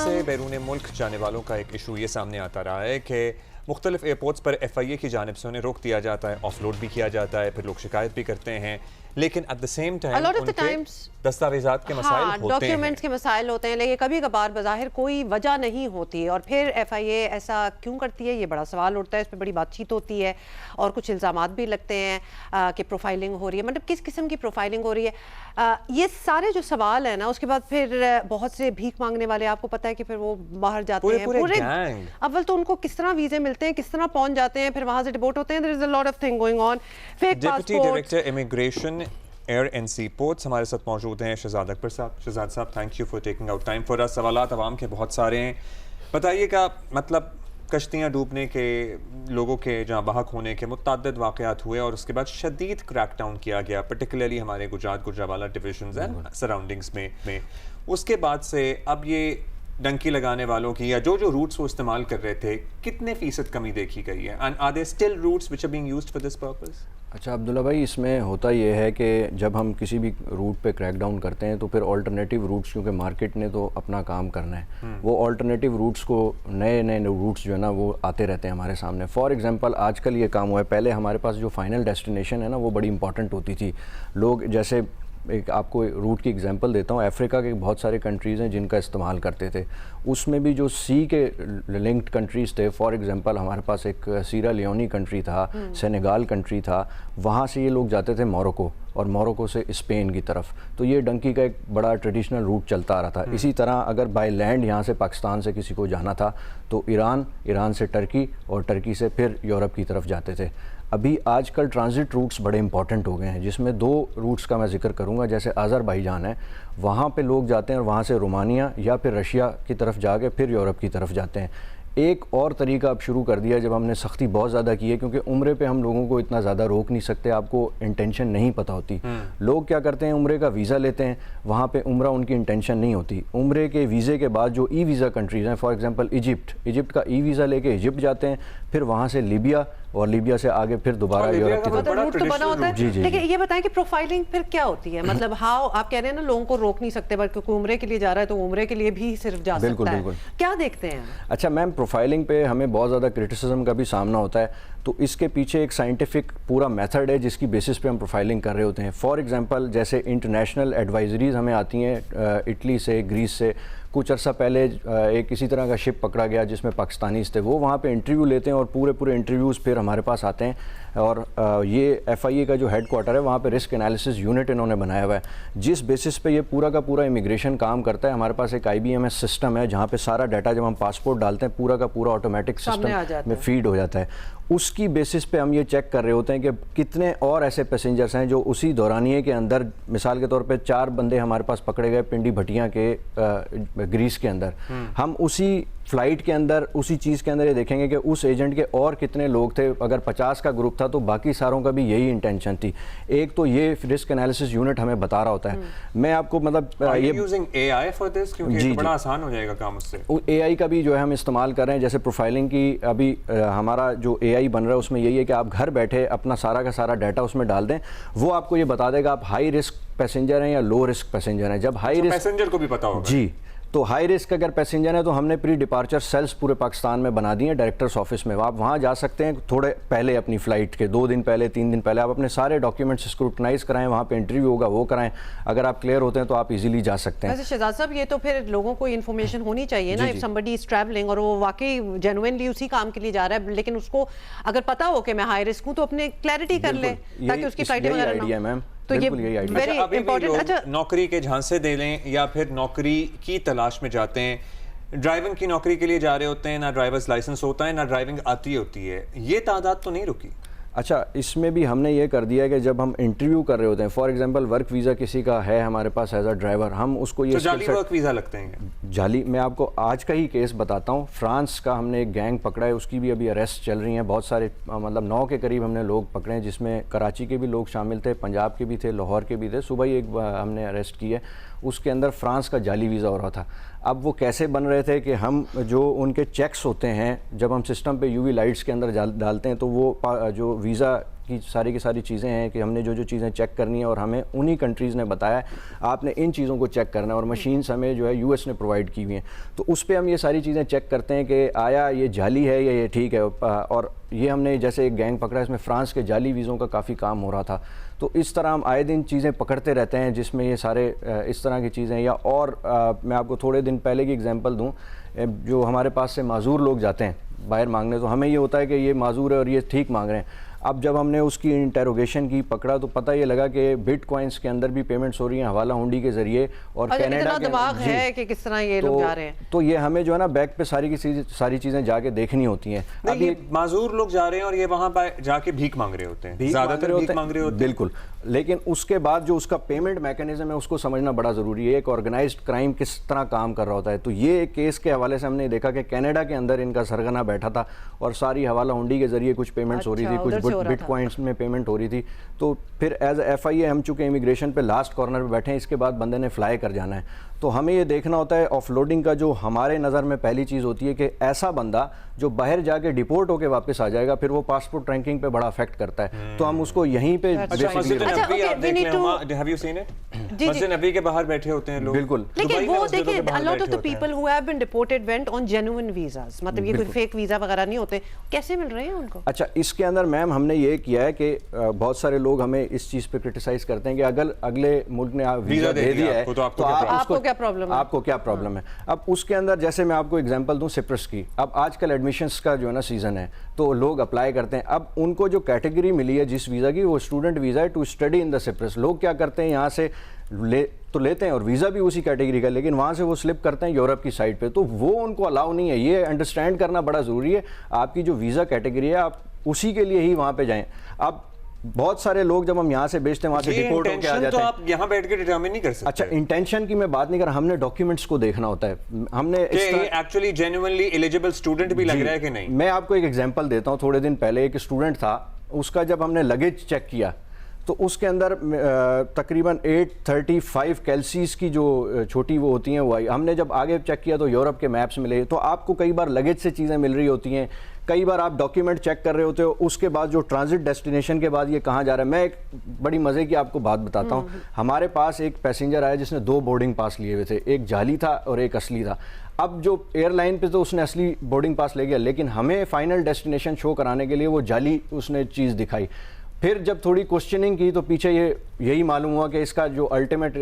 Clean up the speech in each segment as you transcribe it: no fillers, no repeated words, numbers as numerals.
से बैरून मुल्क जाने वालों का एक इशू ये सामने आता रहा है कि मुख्तलिफ एयरपोर्ट्स पर FIA की जानिब से उन्हें रोक दिया जाता है, ऑफलोड भी किया जाता है, फिर लोग शिकायत भी करते हैं, लेकिन एट द सेम टाइम उनके दस्तावेजात के मसाइल होते हैं, डॉक्यूमेंट्स के मसाइल होते हैं, लेकिन कभी कभार बज़ाहिर कोई वजह नहीं होती और फिर FIA ऐसा क्यों करती है, ये बड़ा सवाल उठता है। इस पर बड़ी बातचीत होती है और कुछ इल्ज़ामात भी लगते हैं कि प्रोफाइलिंग हो रही है। मतलब किस किस्म की प्रोफाइलिंग हो रही है, ये सारे जो सवाल है ना, उसके बाद फिर बहुत से भीख मांगने वाले, आपको पता है कि फिर वो बाहर जाते हैं पूरे अव्वल तो उनको किस तरह वीज़े मिलते हैं, किस तरह पहुंच जाते हैं, फिर वहाँ से डिपोर्ट होते हैं। There is a lot of thing going on. Deputy director immigration air and sea ports हमारे साथ मौजूद हैं शहजाद अकबर साहब। शहजाद साहब, thank you for taking out time for us. सवालात अवाम के बहुत सारे हैं, बताइएगा। मतलब कश्तियाँ डूबने के, लोगों के जहाँ बहक होने के मुतअद्दिद वाक़यात हुए और उसके बाद शदीद क्रैकडाउन किया गया, पर्टिकुलरली हमारे Gujarat Gujranwala divisions and surroundings में। उसके बाद से अब ये डंकी लगाने वालों की या जो रूट्स वो इस्तेमाल कर रहे थे, कितने फ़ीसद कमी देखी गई है? And are there still routes which are being used for this purpose? अच्छा अब्दुल्ला भाई, इसमें होता ये है कि जब हम किसी भी रूट पे क्रैकडाउन करते हैं तो फिर ऑल्टरनेटिव रूट्स, क्योंकि मार्केट ने तो अपना काम करना है, वो ऑल्टरनेटिव रूट्स को नए नए रूट्स जो है ना वो आते रहते हैं हमारे सामने। फॉर एग्जांपल आजकल ये काम हुआ है, पहले हमारे पास जो फाइनल डेस्टिनेशन है ना वो बड़ी इंपॉर्टेंट होती थी। लोग जैसे एक आपको रूट की एग्जांपल देता हूँ, अफ्रीका के बहुत सारे कंट्रीज़ हैं जिनका इस्तेमाल करते थे, उसमें भी जो सी के लिंक्ड कंट्रीज़ थे, फॉर एग्जांपल हमारे पास एक सीरा लियोनी कंट्री था, सेनेगाल कंट्री था, वहाँ से ये लोग जाते थे मोरक्को और मोरक्को से स्पेन की तरफ। तो ये डंकी का एक बड़ा ट्रेडिशनल रूट चलता आ रहा था। इसी तरह अगर बाय लैंड यहाँ से पाकिस्तान से किसी को जाना था तो ईरान से टर्की और टर्की से फिर यूरोप की तरफ जाते थे। अभी आजकल ट्रांजिट रूट्स बड़े इंपॉर्टेंट हो गए हैं, जिसमें दो रूट्स का मैं जिक्र करूंगा। जैसे अज़रबैजान है, वहाँ पे लोग जाते हैं और वहाँ से रोमानिया या फिर रशिया की तरफ जाके फिर यूरोप की तरफ जाते हैं। एक और तरीका अब शुरू कर दिया जब हमने सख्ती बहुत ज़्यादा की है, क्योंकि उम्रे पे हम लोगों को इतना ज़्यादा रोक नहीं सकते, आपको इंटेंशन नहीं पता होती। लोग क्या करते हैं, उम्रे का वीज़ा लेते हैं, वहाँ पे उम्रा उनकी इंटेंशन नहीं होती। उम्रे के वीज़े के बाद जो ई वीज़ा कंट्रीज़ हैं, फॉर एग्जांपल इजिप्ट का ई वीज़ा लेके इजिप्ट जाते हैं, फिर वहाँ से लीबिया और लीबिया से आगे फिर दोबारा यूरोप की तरफ। रूट तो बना होता है। लेकिन ये बताएं कि प्रोफाइलिंग फिर क्या होती है? मतलब हाउ, आप कह रहे हैं ना लोगों को रोक नहीं सकते, बल्कि उम्रे के लिए जा रहा है तो उम्रे के लिए भी सिर्फ जा सकता है। बिल्कुल। क्या देखते हैं? अच्छा मैम, प्रोफाइलिंग पे हमें बहुत ज़्यादा क्रिटिसिज्म का भी सामना होता है, तो इसके पीछे एक साइंटिफिक पूरा मेथड है जिसकी बेसिस पे हम प्रोफाइलिंग कर रहे होते हैं। फॉर एग्जांपल जैसे इंटरनेशनल एडवाइजरीज हमें आती हैं इटली से, ग्रीस से। कुछ अर्सा पहले एक इसी तरह का शिप पकड़ा गया जिसमें पाकिस्तानीज़ थे, वो वहाँ पे इंटरव्यू लेते हैं और पूरे इंटरव्यूज़ फिर हमारे पास आते हैं। और ये FIA का जो हेड क्वार्टर है वहाँ पे रिस्क एनालिसिस यूनिट इन्होंने बनाया हुआ है, जिस बेसिस पे ये पूरा का पूरा इमिग्रेशन काम करता है। हमारे पास एक IBMS सिस्टम है जहाँ पे सारा डाटा जब हम पासपोर्ट डालते हैं पूरा का पूरा ऑटोमेटिक सिस्टम में फीड हो जाता है। उसकी बेसिस पे हम ये चेक कर रहे होते हैं कि कितने और ऐसे पैसेंजर्स हैं जो उसी दौरानिए के अंदर, मिसाल के तौर पे 4 बंदे हमारे पास पकड़े गए पिंडी भटिया के ग्रीस के अंदर, हम उसी फ्लाइट के अंदर उसी चीज़ के अंदर ये देखेंगे कि उस एजेंट के और कितने लोग थे। अगर 50 का ग्रुप था तो बाकी सारों का भी यही इंटेंशन थी। एक तो ये रिस्क एनालिसिस यूनिट हमें बता रहा होता है। मैं आपको मतलब ये यूजिंग AI फॉर दिस, क्योंकि ये बड़ा आसान हो जाएगा काम उससे। AI का भी जो है हम इस्तेमाल कर रहे हैं। जैसे प्रोफाइलिंग की अभी हमारा जो AI बन रहा है उसमें यही है कि आप घर बैठे अपना सारा का सारा डाटा उसमें डाल दें, वो आपको ये बता देगा आप हाई रिस्क पैसेंजर हैं या लो रिस्क पैसेंजर हैं। जब हाई रिस्क पैसेंजर को भी पता होगा जी, तो हाई रिस्क अगर पैसेंजर है तो हमने प्री डिपार्चर सेल्स पूरे पाकिस्तान में बना दिए हैं डायरेक्टर्स ऑफिस में। आप वहाँ जा सकते हैं थोड़े पहले, अपनी फ़्लाइट के 2 दिन पहले, 3 दिन पहले, आप अपने सारे डॉक्यूमेंट्स स्क्रूटनाइज कराएं, वहाँ पे इंटरव्यू होगा वो कराएं। अगर आप क्लियर होते हैं तो आप इजीली जा सकते हैं। वैसे शहजाद साहब, ये तो फिर लोगों को इन्फॉर्मेशन होनी चाहिए ना, इफ समबडी इज ट्रैवलिंग और वो वाकई जेन्युइनली उसी काम के लिए जा रहा है, लेकिन उसको अगर पता हो कि मैं हाई रिस्क हूँ तो अपने क्लैरिटी कर ले ताकि उसकी फ्लाइट वगैरह। तो ये वेरी इंपॉर्टेंट। अच्छा, नौकरी के झांसे दे लें या फिर नौकरी की तलाश में जाते हैं, ड्राइविंग की नौकरी के लिए जा रहे होते हैं, ना ड्राइवर्स लाइसेंस होता है ना ड्राइविंग आती होती है, ये तादाद तो नहीं रुकी? अच्छा, इसमें भी हमने ये कर दिया है कि जब हम इंटरव्यू कर रहे होते हैं, फॉर एग्जांपल वर्क वीज़ा किसी का है हमारे पास एज अ ड्राइवर, हम उसको ये तो जाली वर्क वीज़ा लगते हैं। जाली, मैं आपको आज का ही केस बताता हूँ। फ्रांस का हमने एक गैंग पकड़ा है, उसकी भी अभी अरेस्ट चल रही हैं। बहुत सारे मतलब 9 के करीब हमने लोग पकड़े हैं, जिसमें कराची के भी लोग शामिल थे, पंजाब के भी थे, लाहौर के भी थे। सुबह ही एक हमने अरेस्ट किया, उसके अंदर फ्रांस का जाली वीज़ा हो रहा था। अब वो कैसे बन रहे थे कि हम जो उनके चेक्स होते हैं, जब हम सिस्टम पे UV लाइट्स के अंदर डालते हैं तो वो जो वीज़ा की सारी चीज़ें हैं कि हमने जो चीज़ें चेक करनी है और हमें उन्हीं कंट्रीज़ ने बताया आपने इन चीज़ों को चेक करना है, और मशीन्स हमें जो है यूएस ने प्रोवाइड की हुई हैं। तो उस पर हम ये सारी चीज़ें चेक करते हैं कि आया ये जाली है या ये ठीक है। और ये हमने जैसे एक गैंग पकड़ा, इसमें फ्रांस के जाली वीज़ों का काफ़ी काम हो रहा था। तो इस तरह हम आए दिन चीज़ें पकड़ते रहते हैं जिसमें ये सारे इस तरह की चीज़ें, या और मैं आपको थोड़े दिन पहले की एग्जांपल दूं, जो हमारे पास से माजूर लोग जाते हैं बाहर मांगने, तो हमें ये होता है कि ये माजूर है और ये ठीक मांग रहे हैं। अब जब हमने उसकी इंटेरोगेशन की, पकड़ा, तो पता ये लगा कि बिटकॉइंस के अंदर भी पेमेंट्स हो रही हैं हवाला हुंडी के ज़रिए, और कनाडा के दिमाग है कि किस तरह ये लोग जा रहे हैं। तो ये हमें जो है ना बैक पे सारी चीज़ें जाके देखनी होती हैं। अब ये माजूर लोग जा रहे हैं और ये वहाँ पर जाके भीख मांग रहे होते हैं, ज़्यादातर भीख मांग रहे होते हैं। बिल्कुल, लेकिन उसके बाद जो उसका पेमेंट मैकेनिज्म है उसको समझना बड़ा ज़रूरी है। एक ऑर्गेनाइज्ड क्राइम किस तरह काम कर रहा होता है। तो ये केस के हवाले से हमने देखा कि कनाडा के अंदर इनका सरगना बैठा था और सारी हवाला हुंडी के ज़रिए कुछ पेमेंट्स हो रही थी, कुछ बिटकॉइंस में पेमेंट हो रही थी। तो फिर एज FIA हम चूँकि इमिग्रेशन पे लास्ट कॉर्नर पे बैठे हैं, इसके बाद बंदे ने फ्लाई कर जाना है, तो हमें ये देखना होता है ऑफलोडिंग का जो हमारे नज़र में पहली चीज़ होती है कि ऐसा बंदा जो बाहर जाके डिपोर्ट होके वापस आ जाएगा, फिर वो पासपोर्ट रैंकिंग पे बड़ा अफेक्ट करता है। तो हम उसको यहीं पे मस्जिद नबी के बाहर बैठे होते हैं लोग, बिल्कुल। लेकिन वो देखिए a lot of the people who have been deported went on genuine visas, मतलब ये कोई फेक वीजा वगैरह नहीं होते, कैसे मिल रहे हैं उनको? अच्छा, इसके अंदर मैम हमने ये किया है कि बहुत सारे लोग हमें इस चीज़ पे क्रिटिसाइज करते हैं कि अगर अगले मुल्क ने वीज़ा दे दिया है तो आपको क्या प्रॉब्लम है? आपको क्या प्रॉब्लम है? अब उसके अंदर जैसे मैं आपको एग्जांपल दूं सिप्रस की, अब आजकल एडमिशन्स का जो है ना सीज़न है, तो लोग अप्लाई करते हैं। अब उनको जो कैटेगरी मिली है जिस वीज़ा की, वो स्टूडेंट वीज़ा है to study in the Cyprus. लोग क्या करते हैं, यहाँ से लेते हैं और वीज़ा भी उसी कैटेगरी का, लेकिन वहाँ से वो स्लिप करते हैं यूरोप की साइड पे, तो वो उनको अलाउ नहीं है। ये अंडरस्टैंड करना बड़ा ज़रूरी है। आपकी जो वीज़ा कैटेगरी है आप उसी के लिए ही वहाँ पे जाएं। अब बहुत सारे लोग जब हम यहाँ से बेचते हैं वहाँ से डिपोर्ट होकर आ जाते हैं। तो आप यहाँ बैठ के डिटरमिन नहीं कर सकते। अच्छा, इंटेंशन की मैं बात नहीं कर रहा, हमने डॉक्यूमेंट्स को देखना होता है। हमने एक्चुअली जेन्युइनली एलिजिबल स्टूडेंट भी लग रहा है कि नहीं। मैं आपको एक एग्जांपल देता हूँ। थोड़े दिन पहले एक स्टूडेंट था, उसका जब हमने लगेज चेक किया तो उसके अंदर तकरीबन 835 कैल्सीज की जो छोटी वो होती हैं वो आई। हमने जब आगे चेक किया तो यूरोप के मैप्स मिले। तो आपको कई बार लगेज से चीज़ें मिल रही होती हैं, कई बार आप डॉक्यूमेंट चेक कर रहे होते हो, उसके बाद जो ट्रांजिट डेस्टिनेशन के बाद ये कहाँ जा रहा है। मैं एक बड़ी मज़े की आपको बात बताता हूँ। हमारे पास एक पैसेंजर आया जिसने 2 बोर्डिंग पास लिए हुए थे, एक जाली था और एक असली था। अब जो एयरलाइन पे तो उसने असली बोर्डिंग पास ले गया, लेकिन हमें फाइनल डेस्टिनेशन शो कराने के लिए वो जाली उसने चीज़ दिखाई। फिर जब थोड़ी क्वेश्चनिंग की तो पीछे यही मालूम हुआ कि इसका जो अल्टीमेट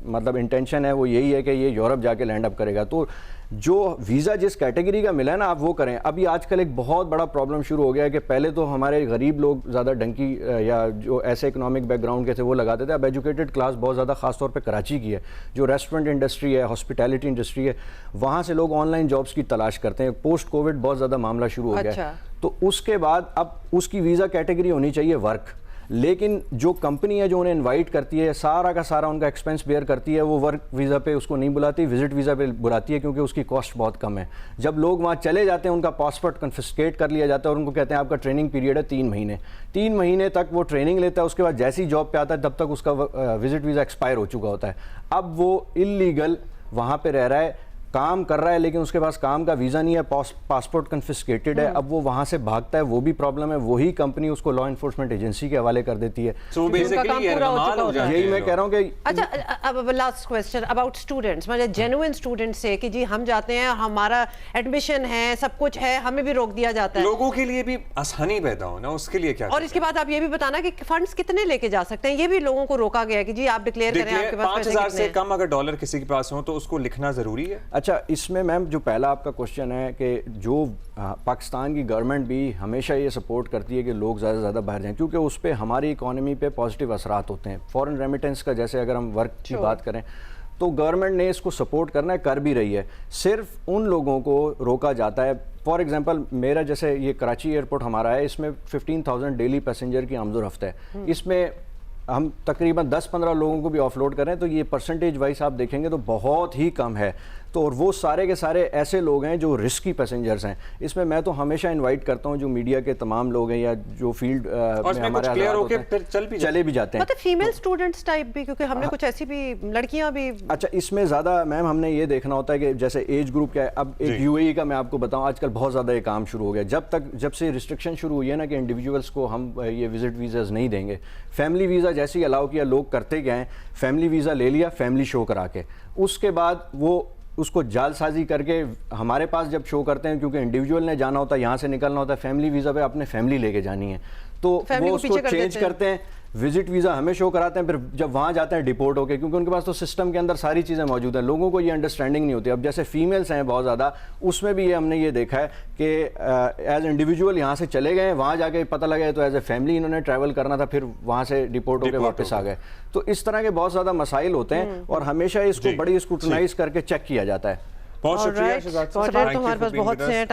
मतलब इंटेंशन है वो यही है कि ये यूरोप जाके लैंड अप करेगा। तो जो वीज़ा जिस कैटेगरी का मिला है ना, आप वो करें। अभी आजकल एक बहुत बड़ा प्रॉब्लम शुरू हो गया है कि पहले तो हमारे गरीब लोग ज़्यादा डंकी या जो ऐसे इकोनॉमिक बैकग्राउंड के थे वो लगाते थे। अब एजुकेटेड क्लास बहुत ज़्यादा ख़ासतौर पे कराची की है, जो रेस्टोरेंट इंडस्ट्री है, हॉस्पिटैलिटी इंडस्ट्री है, वहाँ से लोग ऑनलाइन जॉब्स की तलाश करते हैं। पोस्ट कोविड बहुत ज़्यादा मामला शुरू हो गया है। तो उसके बाद अब उसकी वीज़ा कैटेगरी होनी चाहिए वर्क, लेकिन जो कंपनी है जो उन्हें इनवाइट करती है, सारा का सारा उनका एक्सपेंस बेयर करती है, वो वर्क वीज़ा पे उसको नहीं बुलाती, विजिट वीज़ा पे बुलाती है, क्योंकि उसकी कॉस्ट बहुत कम है। जब लोग वहाँ चले जाते हैं उनका पासपोर्ट कन्फिस्केट कर लिया जाता है और उनको कहते हैं आपका ट्रेनिंग पीरियड है 3 महीने। 3 महीने तक वो ट्रेनिंग लेता है, उसके बाद जैसे ही जॉब पे आता है तब तक उसका विजिट वीज़ा एक्सपायर हो चुका होता है। अब वो इलीगल वहाँ पर रह रहा है, काम कर रहा है, लेकिन उसके पास काम का वीज़ा नहीं है, पासपोर्ट कन्फिस्केटेड है। अब वो वहाँ से भागता है, वो भी प्रॉब्लम है। वही कंपनी उसको लॉ इन्फोर्समेंट एजेंसी के हवाले कर देती है। So basically यही मैं कह रहा हूँ कि अच्छा, अब लास्ट क्वेश्चन अबाउट स्टूडेंट्स, मतलब जेन्युइन स्टूडेंट्स से कि जी हम जाते हैं, हमारा एडमिशन है, सब कुछ है, हमें भी रोक दिया जाता है। लोगों के लिए भी आसानी पैदा हो ना, उसके लिए क्या? और इसके बाद आप ये भी बताना कि फंड्स कितने लेके जा सकते हैं, ये भी लोगों को रोका गया है कि जी आप डिक्लेयर करें आपके पास 5000 से कम अगर डॉलर किसी के पास हो तो उसको लिखना जरूरी है। अच्छा, इसमें मैम जो पहला आपका क्वेश्चन है कि जो पाकिस्तान की गवर्नमेंट भी हमेशा ये सपोर्ट करती है कि लोग ज़्यादा से ज़्यादा बाहर जाएं, क्योंकि उस पर हमारी इकॉनमी पे पॉजिटिव असरात होते हैं। फॉरेन रेमिटेंस का जैसे अगर हम वर्क की बात करें तो गवर्नमेंट ने इसको सपोर्ट करना है, कर भी रही है। सिर्फ उन लोगों को रोका जाता है। फॉर एग्जांपल मेरा जैसे ये कराची एयरपोर्ट हमारा है, इसमें 15,000 डेली पैसेंजर की आमदोरफ्त है। इसमें हम तकरीबन 10-15 लोगों को भी ऑफलोड करें तो ये परसेंटेज वाइज आप देखेंगे तो बहुत ही कम है। तो और वो सारे के सारे ऐसे लोग हैं जो रिस्की पैसेंजर्स हैं। इसमें मैं तो हमेशा इनवाइट करता हूँ जो मीडिया के तमाम लोग हैं या जो फील्ड में हमारे हालात होते हैं, फिर चले भी जाते हैं, मतलब फीमेल स्टूडेंट्स टाइप भी, क्योंकि हमने कुछ ऐसी भी लड़कियां भी। अच्छा, इसमें ज़्यादा मैम हमने ये देखना होता है कि जैसे एज ग्रुप क्या है। अब एक यूएई का मैं आपको बताऊं, आजकल बहुत ज़्यादा ये काम शुरू हो गया। जब से रिस्ट्रिक्शन शुरू हुई है ना कि इंडिविजुअल्स को हम ये विजिट वीज़ाज नहीं देंगे, फैमिली वीज़ा जैसे ही अलाउ किया, लोग करते क्या हैं, फैमिली वीज़ा ले लिया फैमिली शो करा के, उसके बाद वो उसको जालसाजी करके हमारे पास जब शो करते हैं, क्योंकि इंडिविजुअल ने जाना होता है, यहाँ से निकलना होता है, फैमिली वीज़ा पे अपने फैमिली लेके जानी है, तो वो उसको चेंज करते हैं, विजिट वीज़ा हमें शो कराते हैं, फिर जब वहाँ जाते हैं डिपोर्ट होके, क्योंकि उनके पास तो सिस्टम के अंदर सारी चीज़ें मौजूद हैं। लोगों को ये अंडरस्टैंडिंग नहीं होती। अब जैसे फीमेल्स हैं बहुत ज़्यादा, उसमें भी ये हमने ये देखा है कि एज इंडिविजुअल यहाँ से चले गए, वहाँ जाके पता लगा तो एज ए फैमिली इन्होंने ट्रैवल करना था, फिर वहाँ से डिपोर्ट होकर वापस आ गए। तो इस तरह के बहुत ज़्यादा मसाइल होते हैं और हमेशा इसको बड़ी स्क्रूटनाइज करके चेक किया जाता है। बहुत शुक्रिया शहजाद साहब, हमारे पास बहुत से हैं।